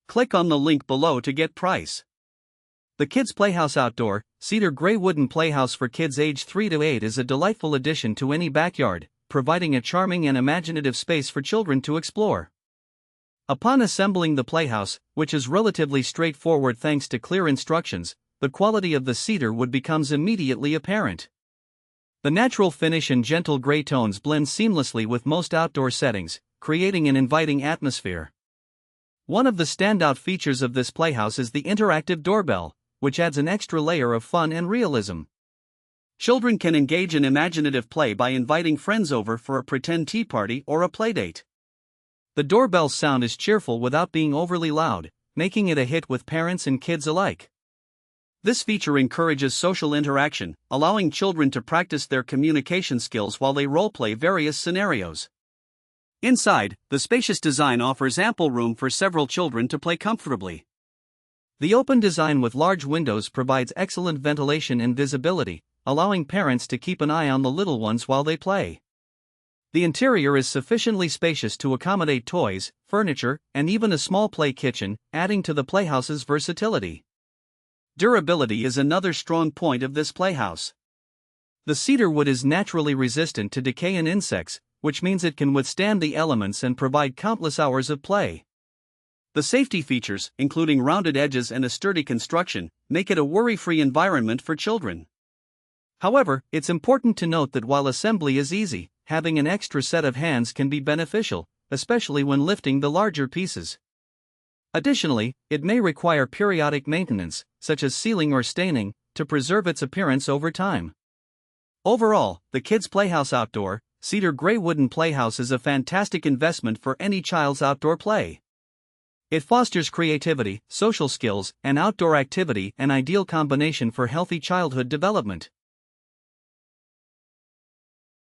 Click on the link below to get price. The Kids Playhouse Outdoor, Cedar Gray Wooden Playhouse for kids age 3 to 8 is a delightful addition to any backyard, providing a charming and imaginative space for children to explore. Upon assembling the playhouse, which is relatively straightforward thanks to clear instructions, the quality of the cedar wood becomes immediately apparent. The natural finish and gentle gray tones blend seamlessly with most outdoor settings, creating an inviting atmosphere. One of the standout features of this playhouse is the interactive doorbell, which adds an extra layer of fun and realism. Children can engage in imaginative play by inviting friends over for a pretend tea party or a playdate. The doorbell's sound is cheerful without being overly loud, making it a hit with parents and kids alike. This feature encourages social interaction, allowing children to practice their communication skills while they role-play various scenarios. Inside, the spacious design offers ample room for several children to play comfortably. The open design with large windows provides excellent ventilation and visibility, allowing parents to keep an eye on the little ones while they play. The interior is sufficiently spacious to accommodate toys, furniture, and even a small play kitchen, adding to the playhouse's versatility. Durability is another strong point of this playhouse. The cedar wood is naturally resistant to decay and insects, which means it can withstand the elements and provide countless hours of play. The safety features, including rounded edges and a sturdy construction, make it a worry-free environment for children. However, it's important to note that while assembly is easy, having an extra set of hands can be beneficial, especially when lifting the larger pieces. Additionally, it may require periodic maintenance, such as sealing or staining, to preserve its appearance over time. Overall, the Kids Playhouse Outdoor, Cedar Gray Wooden Playhouse is a fantastic investment for any child's outdoor play. It fosters creativity, social skills, and outdoor activity, an ideal combination for healthy childhood development.